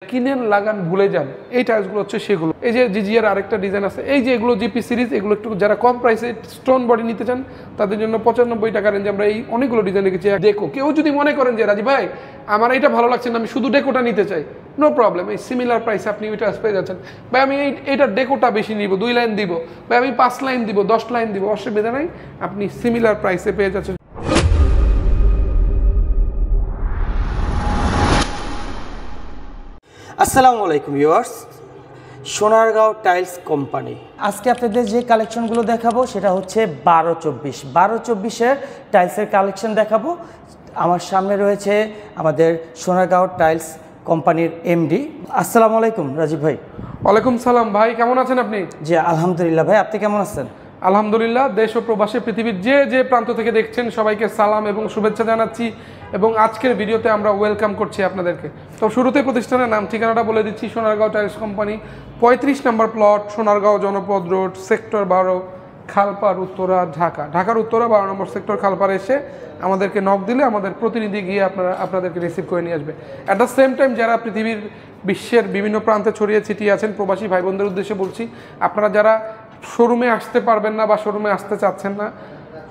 কিনেন লাগান ভুলে যান, এই টাইলসগুলো হচ্ছে সেগুলো। এই যে জিজিআর আরেকটা ডিজাইন আছে, এই যে এগুলো জিপি সিরিজ, এগুলো একটু যারা কম প্রাইসে স্টোন বডি নিতে চান তাদের জন্য 95 টাকা রেঞ্জে আমরা এই অনেকগুলো ডিজাইন রেখেছি। দেখো কেউ যদি মনে করেন যে রাজি ভাই আমার এটা ভালো লাগছে না, আমি শুধু ডেকোটা নিতে চাই, নো প্রবলেম, এই সিমিলার প্রাইসে আপনি ওইটা পেয়ে যাচ্ছেন। ভাই আমি এইটা ডেকোটা বেশি নিব, 2 লাইন দিব, ভাই আমি 5 লাইন দিব, 10 লাইন দিব, অসুবিধা নাই, আপনি সিমিলার প্রাইসে পেয়ে যাচ্ছেন। আসসালামু আলাইকুম ভিউয়ার্স, সোনারগাঁও টাইলস কোম্পানি। আজকে আপনাদের যে কালেকশনগুলো দেখাবো সেটা হচ্ছে 12-24 টাইলসের কালেকশন দেখাবো। আমার সামনে রয়েছে আমাদের সোনারগাঁও টাইলস কোম্পানির এমডি। আসসালামু আলাইকুম রাজীব ভাই। ওয়ালাইকুম সালাম ভাই, কেমন আছেন আপনি? জি আলহামদুলিল্লাহ ভাই, আপনি কেমন আছেন? আলহামদুলিল্লাহ, দেশ ও প্রবাসী পৃথিবীর যে যে প্রান্ত থেকে দেখছেন সবাইকে সালাম এবং শুভেচ্ছা জানাচ্ছি এবং আজকের ভিডিওতে আমরা ওয়েলকাম করছি আপনাদেরকে। তো শুরুতে প্রতিষ্ঠানের নাম ঠিকানাটা বলে দিচ্ছি, সোনারগাঁও টাইলস কোম্পানি, 35 নম্বর প্লট, সোনারগাঁও জনপদ রোড, সেক্টর 12, খালপাড়, উত্তরা, ঢাকা। ঢাকার উত্তরা 12 নম্বর সেক্টর খালপাড়ে এসে আমাদেরকে নক দিলে আমাদের প্রতিনিধি গিয়ে আপনাদেরকে রিসিভ করে নিয়ে আসবে। অ্যাট দ্য সেম টাইম যারা পৃথিবীর বিশ্বের বিভিন্ন প্রান্তে ছড়িয়ে ছিটিয়ে আছেন প্রবাসী ভাই বোনদের উদ্দেশ্যে বলছি, আপনারা যারা শোরুমে আসতে পারবেন না বা শোরুমে আসতে চাচ্ছেন না,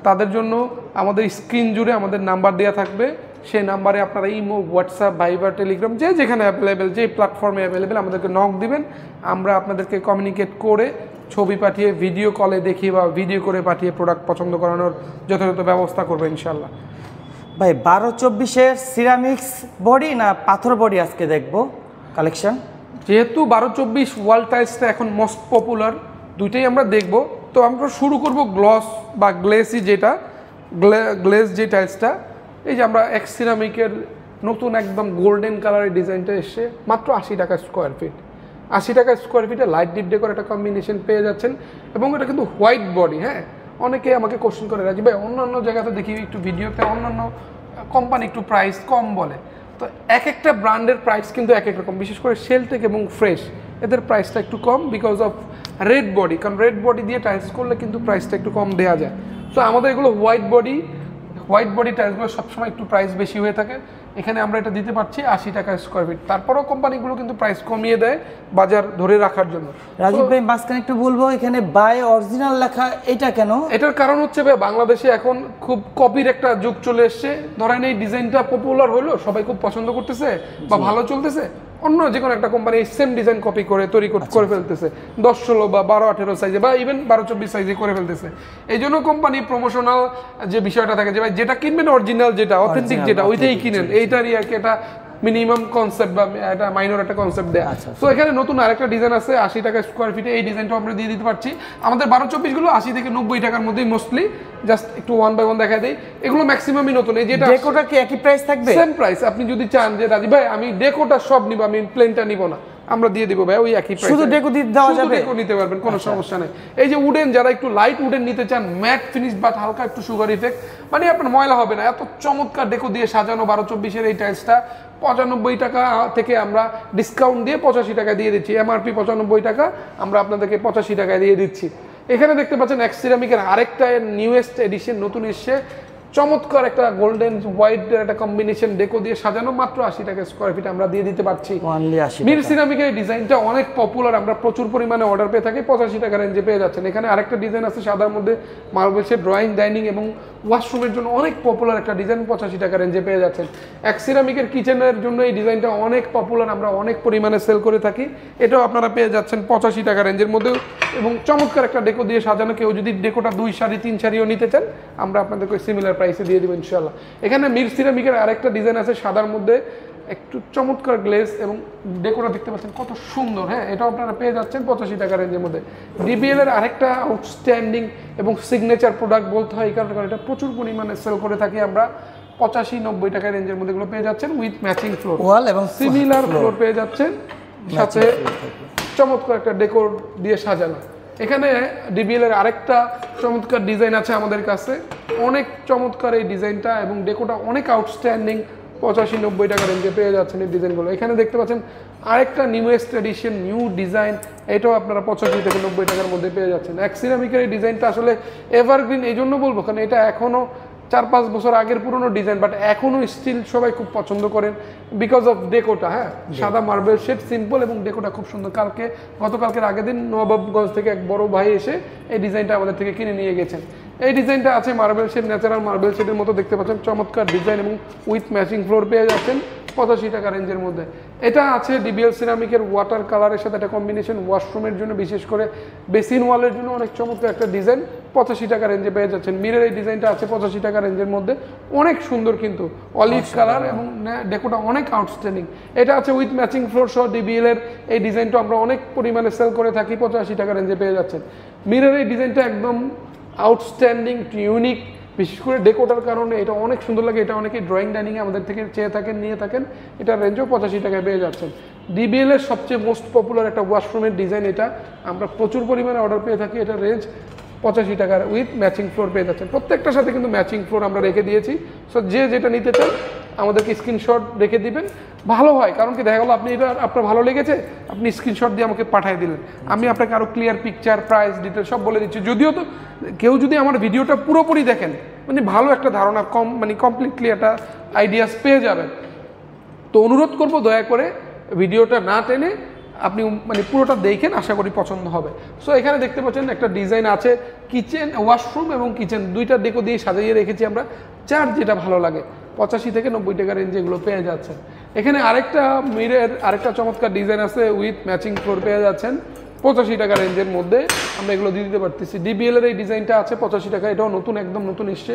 তাদের জন্য আমাদের স্ক্রিন জুড়ে আমাদের নাম্বার দেওয়া থাকবে। সেই নাম্বারে আপনারা ইমো, হোয়াটসঅ্যাপ, ভাইবার, টেলিগ্রাম যে যেখানে অ্যাভেলেবেল, যে প্ল্যাটফর্মে অ্যাভেলেবেল আমাদেরকে নক দিবেন, আমরা আপনাদেরকে কমিউনিকেট করে ছবি পাঠিয়ে, ভিডিও কলে দেখিয়ে বা ভিডিও করে পাঠিয়ে প্রোডাক্ট পছন্দ করানোর যথাযথ ব্যবস্থা করবে ইনশাল্লাহ। ভাই 12-24 সিরামিক্স বডি না পাথর বডি আজকে দেখবো কালেকশন? যেহেতু 12-24 ওয়াল টাইলসটা এখন মোস্ট পপুলার, দুইটাই আমরা দেখব। তো আমরা শুরু করব গ্লস বা গ্লেসি, যেটা গ্লেজ যে টাইলসটা, এই যে আমরা এক্স সিরামিকের নতুন একদম গোল্ডেন কালারের ডিজাইনটা এসছে মাত্র 80 টাকা স্কোয়ার ফিট। 80 টাকা স্কোয়ার ফিটে লাইট ডিপ ডেকোর একটা কম্বিনেশন পেয়ে যাচ্ছেন এবং এটা কিন্তু হোয়াইট বডি। হ্যাঁ, অনেকে আমাকে কোশ্চেন করে রাজি ভাই অন্যান্য জায়গাতে দেখি একটু ভিডিওতে অন্যান্য কোম্পানি একটু প্রাইস কম বলে, তো এক একটা ব্র্যান্ডের প্রাইস কিন্তু এক এক রকম, বিশেষ করে শেলটেক এবং ফ্রেশ এদের প্রাইসটা একটু কম বিকজ অফ রেড বডি, কারণ রেড বডি দিয়ে টাইলস করলে কিন্তু প্রাইসটা একটু কম দেওয়া যায়। তো আমাদের এগুলো হোয়াইট বডি টাইলসগুলো সবসময় একটু প্রাইস বেশি হয়ে থাকে। এখানে আমরা এটা দিতে পারছি 80 টাকা স্কোয়ার ফিট। তারপরেও কোম্পানিগুলো কিন্তু প্রাইস কমিয়ে দেয় বাজার ধরে রাখার জন্য। রাজীব ভাই মাঝখানে একটু বলবো, এখানে বাই অরিজিনাল লেখা, এটা কেন? এটার কারণ হচ্ছে ভাই বাংলাদেশে এখন খুব কপির একটা যুগ চলে এসছে। ধরেন এই ডিজাইনটা পপুলার হলো, সবাই খুব পছন্দ করতেছে বা ভালো চলতেছে, অন্য যে কোনো একটা কোম্পানি এই সেম ডিজাইন কপি করে তৈরি করে ফেলতেছে 10-16 বা 12-18 সাইজে বা ইভেন 12-24 সাইজে করে ফেলতেছে। এই জন্য কোম্পানি প্রমোশনাল যে বিষয়টা থাকে যে ভাই যেটা কিনবেন অরিজিনাল, যেটা অথেন্টিক, যেটা ওইটাই কিনেন, এইটারই আর কি এটা মিনিমাম কনসেপ্ট বা এটা মাইনর একটা কনসেপ্ট দেয়। তো এখানে নতুন আরেকটা ডিজাইন আছে 80 টাকা স্কোয়ার ফিটে, এই ডিজাইনটা আমরা দিয়ে দিতে পারছি। আমাদের 12-24 গুলো 80 থেকে 90 টাকার মধ্যেই মোস্টলি, জাস্ট একটু 1 বাই 1 দেখা দেয়। এগুলো ম্যাক্সিমামই নতুন। এই যেটা ডেকোটা কি একই প্রাইস থাকবে? Same price. আপনি যদি চান যে রাজি ভাই আমি ডেকোটা সব নিব, আমি প্লেনটা নিব না, আমরা দিয়ে দিব ভাই ওই একই প্রাইস, শুধু ডেকো দিয়ে দেওয়া যাবে, ডেকো নিতে পারবেন, কোনো সমস্যা নেই। এই যে উডেন, যারা একটু লাইট উডেন নিতে চান, ম্যাট ফিনিশ বাট হালকা একটু সুগার ইফেক্ট, মানে আপনার ময়লা হবে না, এত চমৎকার ডেকো দিয়ে সাজানো 12-24 এই টাইলসটা 95 টাকা থেকে আমরা ডিসকাউন্ট দিয়ে 85 টাকা দিয়ে দিচ্ছি। এমআরপি 95 টাকা, আমরা আপনাদেরকে 85 টাকায় দিয়ে দিচ্ছি। এখানে দেখতে পাচ্ছেন এক্স সিরামিকের আরেকটা নিউয়েস্ট এডিশন নতুন এসছে, চমৎকার একটা গোল্ডেন হোয়াইট একটা কম্বিনেশন ডেকো দিয়ে সাজানো, মাত্র 80 টাকা স্কোয়ার ফিট আমরা দিয়ে দিতে পারছি। মির সিরামিকের ডিজাইনটা অনেক পপুলার, আমরা প্রচুর পরিমাণে অর্ডার পেয়ে থাকি, 85 টাকা রেঞ্জে পেয়ে যাচ্ছেন। এখানে আরেকটা ডিজাইন আছে সাদার মধ্যে, মার্বেলসের ড্রয়িং, ডাইনিং এবং ওয়াশরুমের জন্য অনেক পপুলার একটা ডিজাইন, 85 টাকা রেঞ্জে পেয়ে যাচ্ছেন। এক সিরামিকের কিচেনের জন্য এই ডিজাইনটা অনেক পপুলার, আমরা অনেক পরিমাণে সেল করে থাকি, এটাও আপনারা পেয়ে যাচ্ছেন 85 টাকা রেঞ্জের মধ্যেও এবং চমৎকার একটা ডেকো দিয়ে সাজানো। কেউ যদি ডেকোটা 2 সারি 3 সারিও নিতে চান, আমরা আপনাদেরকে সিমিলার প্রাইসে দিয়ে দেবো ইনশাল্লাহ। এখানে মির সিরামিকের আরেকটা ডিজাইন আছে সাদার মধ্যে, একটু চমৎকার গ্লেজ এবং ডেকোটা দেখতে পাচ্ছেন কত সুন্দর। হ্যাঁ, এটাও আপনারা পেয়ে যাচ্ছেন 85 টাকা রেঞ্জের মধ্যে। ডিবিএল এর আরেকটা আউটস্ট্যান্ডিং এবং সিগনেচার প্রোডাক্ট বলতে হয়, এই কারণে এটা প্রচুর পরিমাণে সেল করে থাকি আমরা, 85-90 টাকা রেঞ্জের মধ্যে এগুলো পেয়ে যাচ্ছেন উইথ ম্যাচিং ফ্লোর, ওয়াল এবং সিমিলার ফ্লোর পেয়ে যাচ্ছেন, সাথে চমৎকার একটা ডেকোর দিয়ে সাজানো। এখানে ডিবিএল এর আরেকটা চমৎকার ডিজাইন আছে আমাদের কাছে, অনেক চমৎকার এই ডিজাইনটা এবং ডেকোটা অনেক আউটস্ট্যান্ডিং, 85-90 টাকা রেঞ্জে পেয়ে যাচ্ছেন এই ডিজাইনগুলো। এখানে দেখতে পাচ্ছেন আরেকটা নিউয়েস্ট এডিশন নিউ ডিজাইন, এটাও আপনারা 85 থেকে 90 টাকার মধ্যে পেয়ে যাচ্ছেন। এক সিরামিকের এই ডিজাইনটা আসলে এভারগ্রিন এই জন্য বলবো কারণ এটা এখনও 4-5 বছর আগের পুরনো ডিজাইন, বাট এখনও স্টিল সবাই খুব পছন্দ করেন বিকজ অফ ডেকোটা। হ্যাঁ, সাদা মার্বেল শেড, সিম্পল এবং ডেকোটা খুব সুন্দর। গতকালকের আগের দিন নবাবগঞ্জ থেকে এক বড় ভাই এসে এই ডিজাইনটা আমাদের থেকে কিনে নিয়ে গেছেন। এই ডিজাইনটা আছে মার্বেল শেড, ন্যাচারাল মার্বেল শেডের মতো দেখতে পাচ্ছেন, চমৎকার ডিজাইন এবং উইথ ম্যাচিং ফ্লোর পেয়ে যাচ্ছেন 85 টাকা রেঞ্জের মধ্যে। এটা আছে ডিবিএল সিরামিকের ওয়াটার কালারের সাথে একটা কম্বিনেশন, ওয়াশরুমের জন্য, বিশেষ করে বেসিন ওয়ালের জন্য অনেক চমৎকার একটা ডিজাইন, 85 টাকা রেঞ্জে পেয়ে যাচ্ছেন। মিরের এই ডিজাইনটা আছে 85 টাকা রেঞ্জের মধ্যে, অনেক সুন্দর কিন্তু অলিভ কালার এবং ডেকোটা অনেক আউটস্ট্যান্ডিং। এটা আছে উইথ ম্যাচিং ফ্লোর সহ ডিবিএল এর এই ডিজাইনটা আমরা অনেক পরিমাণে সেল করে থাকি, 85 টাকা রেঞ্জে পেয়ে যাচ্ছেন। মিরের এই ডিজাইনটা একদম আউটস্ট্যান্ডিং, ইউনিক, বিশেষ করে ডেকোটার কারণে এটা অনেক সুন্দর লাগে। এটা অনেকেই ড্রয়িং ডাইনিংয়ে আমাদের থেকে চেয়ে থাকেন, নিয়ে থাকেন। এটার রেঞ্জও 85 টাকায় পেয়ে যাচ্ছেন। ডিবিএল এর সবচেয়ে মোস্ট পপুলার একটা ওয়াশরুমের ডিজাইন, এটা আমরা প্রচুর পরিমাণে অর্ডার পেয়ে থাকি। এটার রেঞ্জ 85 টাকার উইথ ম্যাচিং ফ্লোর পেয়ে যাচ্ছেন। প্রত্যেকটার সাথে কিন্তু ম্যাচিং ফ্লোর আমরা রেখে দিয়েছি। সো যে যেটা নিতে চান আমাদেরকে স্ক্রিনশট রেখে দিবেন, ভালো হয়। কারণ কি, দেখা গেলো আপনি এটা আপনার ভালো লেগেছে, আপনি স্ক্রিনশট দিয়ে আমাকে পাঠিয়ে দিলেন, আমি আপনাকে আরও ক্লিয়ার পিকচার, প্রাইস, ডিটেল সব বলে দিচ্ছি। যদিও তো কেউ যদি আমার ভিডিওটা পুরোপুরি দেখেন, মানে ভালো একটা ধারণা, কমপ্লিটলি একটা আইডিয়াস পেয়ে যাবেন। তো অনুরোধ করব, দয়া করে ভিডিওটা না টেনে আপনি পুরোটা দেখেন, আশা করি পছন্দ হবে। সো এখানে দেখতে পাচ্ছেন একটা ডিজাইন আছে, কিচেন, ওয়াশরুম এবং কিচেন দুইটা ডেকো দিয়ে সাজিয়ে রেখেছি আমরা, যার যেটা ভালো লাগে। 85 থেকে 90 টাকা রেঞ্জে এগুলো পেয়ে যাচ্ছেন। এখানে আরেকটা মিরের আরেকটা চমৎকার ডিজাইন আছে, উইথ ম্যাচিং ফ্লোর পেয়ে যাচ্ছেন 85 টাকা রেঞ্জের মধ্যে আমরা এগুলো দিয়ে দিতে পারতেছি। ডিবিএল এর এই ডিজাইনটা আছে 85 টাকা, এটাও নতুন, একদম নতুন এসছে।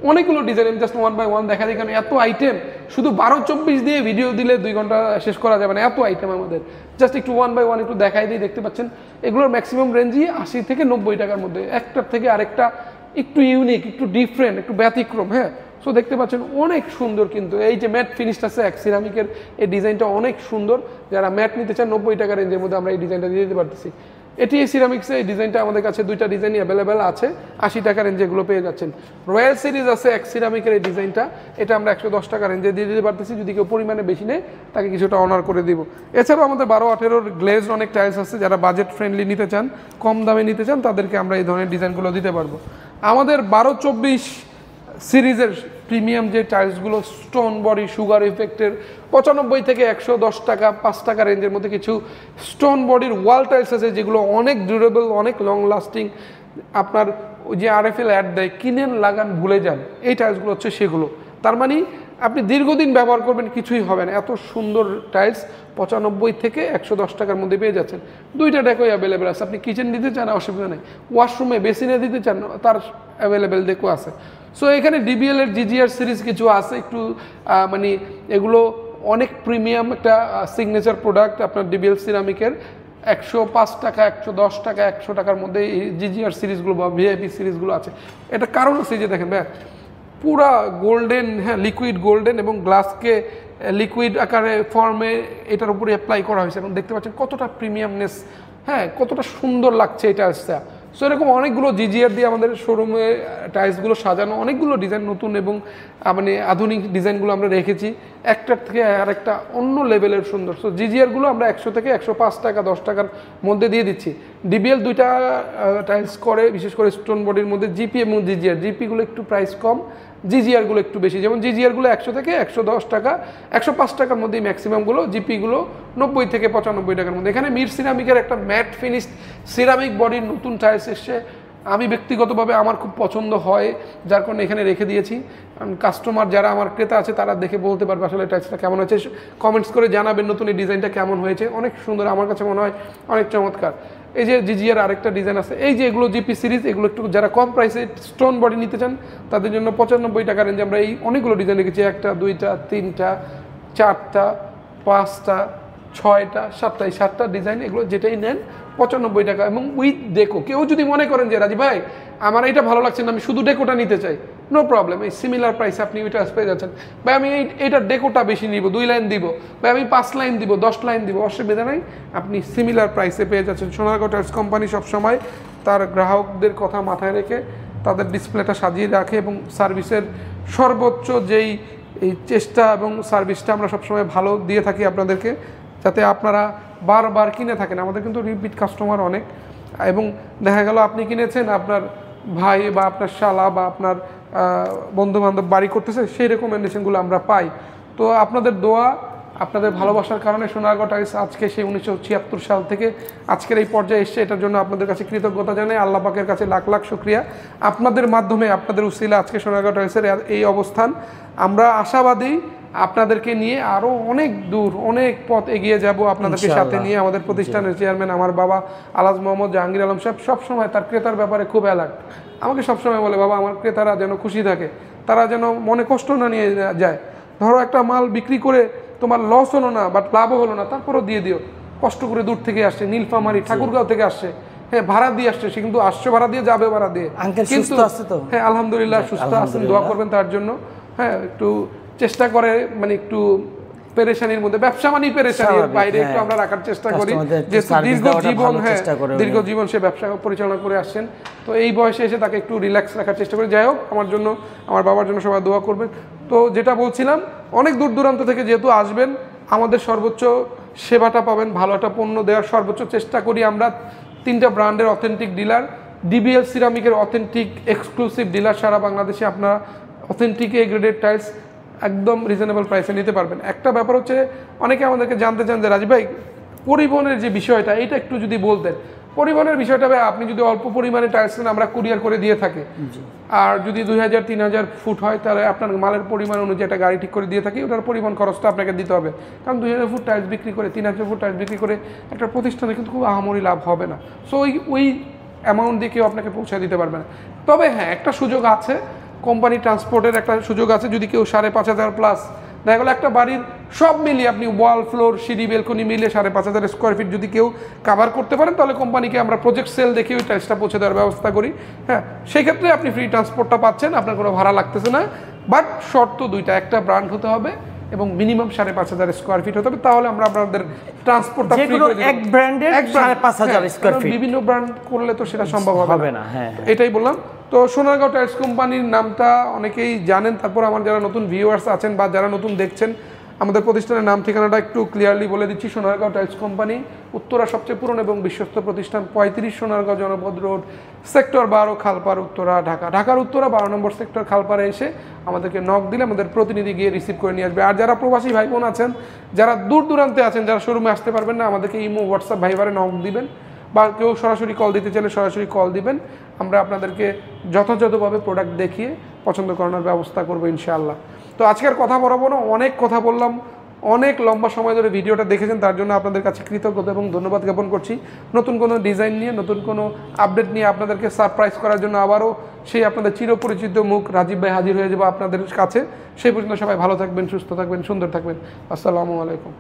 অনেকগুলো ডিজাইন, জাস্ট 1 বাই 1 দেখা দিই, কারণ এত আইটেম, শুধু 12-24 দিয়ে ভিডিও দিলে 2 ঘন্টা শেষ করা যাবে না, এত আইটেম আমাদের। জাস্ট একটু 1 বাই 1 একটু দেখাই দিই। দেখতে পাচ্ছেন এগুলোর ম্যাক্সিমাম রেঞ্জই 80 থেকে 90 টাকার মধ্যে, একটার থেকে আরেকটা একটু ইউনিক, একটু ডিফারেন্ট, একটু ব্যতিক্রম। হ্যাঁ, সো দেখতে পাচ্ছেন অনেক সুন্দর কিন্তু। এই যে ম্যাট ফিনিশড আছে এক সিরামিকের, এই ডিজাইনটা অনেক সুন্দর। যারা ম্যাট নিতে চান 90 টাকা রেঞ্জের মধ্যে আমরা এই ডিজাইনটা দিয়ে দিতে পারতেছি। এটি এই সিরামিক্সে এই ডিজাইনটা আমাদের কাছে দুইটা ডিজাইনই অ্যাভেলেবেল আছে, 80 টাকা রেঞ্জে এগুলো পেয়ে যাচ্ছেন। রয়্যাল সিরিজ আছে এক সিরামিকের এই ডিজাইনটা, এটা আমরা 110 টাকা রেঞ্জে দিয়ে দিতে পারতেছি। যদি কেউ পরিমাণে বেশি নেয় তাকে কিছুটা অনার করে দিব। এছাড়াও আমাদের 12-18 গ্লেজড অনেক টাইলস আছে, যারা বাজেট ফ্রেন্ডলি নিতে চান, কম দামে নিতে চান, তাদেরকে আমরা এই ধরনের ডিজাইনগুলো দিতে পারবো। আমাদের 12-24 সিরিজের প্রিমিয়াম যে টাইলসগুলো, স্টোন বডি, সুগার ইফেক্টের, 95 থেকে 110 টাকা, 5 টাকা রেঞ্জের মধ্যে কিছু স্টোন বডির ওয়াল টাইলস আছে, যেগুলো অনেক ডিউরেবল, অনেক লং লাস্টিং। আপনার ওই যে RFL অ্যাড দেয়, কিনেন, লাগান, ভুলে যান, এই টাইলসগুলো হচ্ছে সেগুলো। তার মানে আপনি দীর্ঘদিন ব্যবহার করবেন, কিছুই হবে না। এত সুন্দর টাইলস 95 থেকে 110 টাকার মধ্যে পেয়ে যাচ্ছেন। দুইটা ডেকোই অ্যাভেলেবেল আছে। আপনি কিচেন দিতে চান, অসুবিধা নেই। ওয়াশরুমে, বেসিনে দিতে চান, তার অ্যাভেলেবেল ডেকো আছে। সো এখানে ডিবিএল এর GGR সিরিজ কিছু আছে, একটু এগুলো অনেক প্রিমিয়াম একটা সিগনেচার প্রোডাক্ট আপনার ডিবিএল সিরামিকের। 105 টাকা, 110 টাকা, 100 টাকার মধ্যে এই GGR সিরিজগুলো বা VIP সিরিজগুলো আছে। এটা কারণ হচ্ছে যে দেখেন ভাই, পুরা গোল্ডেন, হ্যাঁ, লিকুইড গোল্ডেন এবং গ্লাসকে লিকুইড আকারে ফর্মে এটার উপরে অ্যাপ্লাই করা হয়েছে, এবং দেখতে পাচ্ছেন কতটা প্রিমিয়ামনেস, হ্যাঁ, কতটা সুন্দর লাগছে এই টাইলসটা। সো এরকম অনেকগুলো GGR দিয়ে আমাদের শোরুমে টাইলসগুলো সাজানো, অনেকগুলো ডিজাইন নতুন এবং আধুনিক ডিজাইনগুলো আমরা রেখেছি, একটার থেকে আরেকটা অন্য লেভেলের সুন্দর। সো GGRগুলো আমরা 100 থেকে 105 টাকা, 10 টাকার মধ্যে দিয়ে দিচ্ছি। ডিবিএল দুইটা টাইলস করে, বিশেষ করে স্টোন বডির মধ্যে জিপি এবং GGR। জিপিগুলো একটু প্রাইস কম, GGRগুলো একটু বেশি। যেমন GGRগুলো 100 থেকে 110 টাকা, 105 টাকার মধ্যেই ম্যাক্সিমামগুলো। জিপিগুলো 90 থেকে 95 টাকার মধ্যে। এখানে মির সিরামিকের একটা ম্যাট ফিনিশড সিরামিক বডির নতুন টাইলস এসছে, আমি ব্যক্তিগতভাবে আমার খুব পছন্দ হয়, যার কারণে এখানে রেখে দিয়েছি। কাস্টমার যারা আমার ক্রেতা আছে তারা দেখে বলতে পারবে আসলে টাইলসটা কেমন হয়েছে। কমেন্টস করে জানাবেন নতুন এই ডিজাইনটা কেমন হয়েছে, অনেক সুন্দর, আমার কাছে মনে হয় অনেক চমৎকার। এই যে GGR আরেকটা ডিজাইন আছে, এই যে এগুলো জিপি সিরিজ, এগুলো একটু যারা কম প্রাইসে স্টোন বডি নিতে চান তাদের জন্য 95 টাকা রেঞ্জে আমরা এই অনেকগুলো ডিজাইন রেখেছি। 1টা, 2টা, 3টা, 4টা, 5টা, 6টা, 7টা, এই 7টা ডিজাইন, এগুলো যেটাই নেন 95 টাকা এবং উইথ ডেকো। কেউ যদি মনে করেন যে রাজি ভাই আমার এটা ভালো লাগছে না, আমি শুধু ডেকোটা নিতে চাই, নো প্রবলেম, এই সিমিলার প্রাইসে আপনি ওইটা পেয়ে যাচ্ছেন। ভাই আমি এইটা ডেকোটা বেশি নিব, 2 লাইন দিব, ভাই আমি 5 লাইন দিব, 10 লাইন দিব, অসুবিধা নাই, আপনি সিমিলার প্রাইসে পেয়ে যাচ্ছেন। সোনারগাঁও টাইলস কোম্পানি সবসময় তার গ্রাহকদের কথা মাথায় রেখে তাদের ডিসপ্লেটা সাজিয়ে রাখে এবং সার্ভিসের সর্বোচ্চ যেই এই চেষ্টা এবং সার্ভিসটা আমরা সবসময় ভালো দিয়ে থাকি আপনাদেরকে, যাতে আপনারা বারবার কিনে থাকেন। আমাদের কিন্তু রিপিট কাস্টমার অনেক, এবং দেখা গেল আপনি কিনেছেন, আপনার ভাই বা আপনার শালা বা আপনার বন্ধু বান্ধব বাড়ি করতেছে, সেই রেকমেন্ডেশনগুলো আমরা পাই। তো আপনাদের দোয়া, আপনাদের ভালোবাসার কারণে সোনারগাঁও টাইলস আজকে সেই 1976 সাল থেকে আজকের এই পর্যায়ে এসছে। এটার জন্য আপনাদের কাছে কৃতজ্ঞতা জানাই, আল্লাহ পাকের কাছে লাখ লাখ শুকরিয়া। আপনাদের মাধ্যমে, আপনাদের উসিলা আজকে সোনারগাঁও টাইলসের এই অবস্থান। আমরা আশাবাদী আপনাদেরকে নিয়ে আরও অনেক দূর, অনেক পথ এগিয়ে যাব আপনাদেরকে সাথে নিয়ে। আমাদের প্রতিষ্ঠানের চেয়ারম্যান আমার বাবা আলহাজ মোহাম্মদ জাহাঙ্গীর আলম সাহেব সবসময় তার ক্রেতার ব্যাপারে খুব অ্যালার্ট। আমাকে সবসময় বলে, বাবা আমার ক্রেতারা যেন খুশি থাকে, তারা যেন মনে কষ্ট না নিয়ে যায়। ধরো একটা মাল বিক্রি করে তোমার লস হলো না, বাট লাভও হলো না, তারপরও দিয়ে দিও। কষ্ট করে দূর থেকে আসছে, নীলফামারী ঠাকুরগাঁও থেকে আসছে, হ্যাঁ ভাড়া দিয়ে আসছে, সে কিন্তু আসছে ভাড়া দিয়ে, যাবে ভাড়া দিয়ে। কিন্তু হ্যাঁ আলহামদুলিল্লাহ সুস্থ আছেন, দোয়া করবেন তার জন্য। হ্যাঁ একটু চেষ্টা করে, মানে একটু পেরেশানির মধ্যে, ব্যবসা মানেই পেরেশানির বাইরে একটু আমরা রাখার চেষ্টা করি, যেহেতু দীর্ঘ জীবন সে ব্যবসা পরিচালনা করে আসছেন। তো এই বয়সে এসে তাকে একটু রিল্যাক্স রাখার চেষ্টা করি। যাই হোক, আমার জন্য, আমার বাবার জন্য সবাই দোয়া করবেন। তো যেটা বলছিলাম, অনেক দূর দূরান্ত থেকে যেহেতু আসবেন, আমাদের সর্বোচ্চ সেবাটা পাবেন, ভালো একটা পণ্য দেওয়ার সর্বোচ্চ চেষ্টা করি আমরা। 3টা ব্র্যান্ডের অথেন্টিক ডিলার, ডিবিএল সিরামিকের অথেন্টিক এক্সক্লুসিভ ডিলার। সারা বাংলাদেশে আপনারা অথেন্টিক এ গ্রেডেড টাইলস একদম রিজনেবল প্রাইসে নিতে পারবেন। একটা ব্যাপার হচ্ছে, অনেকে আমাদেরকে জানতে চান যে রাজীব ভাই পরিবহনের যে বিষয়টা, এটা একটু যদি বলতেন। পরিবহনের বিষয়টা ভাই, আপনি যদি অল্প পরিমাণে টাইলস নেন, আমরা কুরিয়ার করে দিয়ে থাকি। আর যদি 2000-3000 ফুট হয়, তাহলে আপনার মালের পরিমাণ অনুযায়ী একটা গাড়ি ঠিক করে দিয়ে থাকি, ওটার পরিমাণ খরচটা আপনাকে দিতে হবে। কারণ 2000 ফুট টাইলস বিক্রি করে, 3000 ফুট টাইলস বিক্রি করে একটা প্রতিষ্ঠানে কিন্তু খুব আহামরি লাভ হবে না। সো ওই অ্যামাউন্ট দিয়ে কেউ আপনাকে পৌঁছে দিতে পারবে না। তবে হ্যাঁ, একটা সুযোগ আছে, কোম্পানি ট্রান্সপোর্টের একটা সুযোগ আছে। যদি কেউ 5,500 প্লাস, দেখা গেলো একটা বাড়ির সব মিলিয়ে আপনি ওয়াল, ফ্লোর, সিঁড়ি, বেলকনি মিলিয়ে 5,500 স্কোয়ার ফিট যদি কেউ কাভার করতে পারেন, তাহলে কোম্পানিকে আমরা প্রজেক্ট সেল দেখে ওই টাইলসটা পৌঁছে দেওয়ার ব্যবস্থা করি। হ্যাঁ, সেই ক্ষেত্রে আপনি ফ্রি ট্রান্সপোর্টটা পাচ্ছেন, আপনার কোনো ভাড়া লাগতেছে না। বাট শর্ত দুইটা, একটা ব্র্যান্ড হতে হবে এবং মিনিমাম 5,500 স্কোয়ার ফিট হতে হবে, তাহলে আমরা আপনাদের ট্রান্সপোর্টটা ফ্রি করে দেব। এক ব্র্যান্ডের 5,500 স্কয়ার ফিট, বিভিন্ন ব্র্যান্ড করলে তো সেটা সম্ভব হবে না। হ্যাঁ, এটাই বললাম। তো সোনারগাঁও টাইলস কোম্পানির নামটা অনেকেই জানেন, তারপর আমার যারা নতুন ভিউয়ার্স আছেন বা যারা নতুন দেখছেন, আমাদের প্রতিষ্ঠানের নাম ঠিকানাটা একটু ক্লিয়ারলি বলে দিচ্ছি। সোনারগাঁও টাইলস কোম্পানি, উত্তরা সবচেয়ে পুরনো এবং বিশ্বস্ত প্রতিষ্ঠান, 35 সোনারগাঁও জনপদ রোড, সেক্টর 12, খালপাড়, উত্তরা, ঢাকা। ঢাকার উত্তরা 12 নম্বর সেক্টর খালপাড়ে এসে আমাদেরকে নক দিলে আমাদের প্রতিনিধি গিয়ে রিসিভ করে নিয়ে আসবে। আর যারা প্রবাসী ভাই বোন আছেন, যারা দূর দূরান্তে আছেন, যারা শোরুমে আসতে পারবেন না, আমাদেরকে ইমো, হোয়াটসঅ্যাপ, ভাইবারে নক দিবেন, বা কেউ সরাসরি কল দিতে চাইলে সরাসরি কল দিবেন। আমরা আপনাদেরকে যথাযথভাবে প্রোডাক্ট দেখিয়ে পছন্দ করানোর ব্যবস্থা করবো ইনশাআল্লাহ। তো আজকের কথা বলবো না, অনেক কথা বললাম, অনেক লম্বা সময় ধরে ভিডিওটা দেখেছেন, তার জন্য আপনাদের কাছে কৃতজ্ঞতা এবং ধন্যবাদ জ্ঞাপন করছি। নতুন কোনো ডিজাইন নিয়ে, নতুন কোনো আপডেট নিয়ে আপনাদেরকে সারপ্রাইজ করার জন্য আবারও সেই আপনাদের চিরপরিচিত মুখ রাজীব ভাই হাজির হয়ে যাবো আপনাদের কাছে। সেই পর্যন্ত সবাই ভালো থাকবেন, সুস্থ থাকবেন, সুন্দর থাকবেন। আসসালামু আলাইকুম।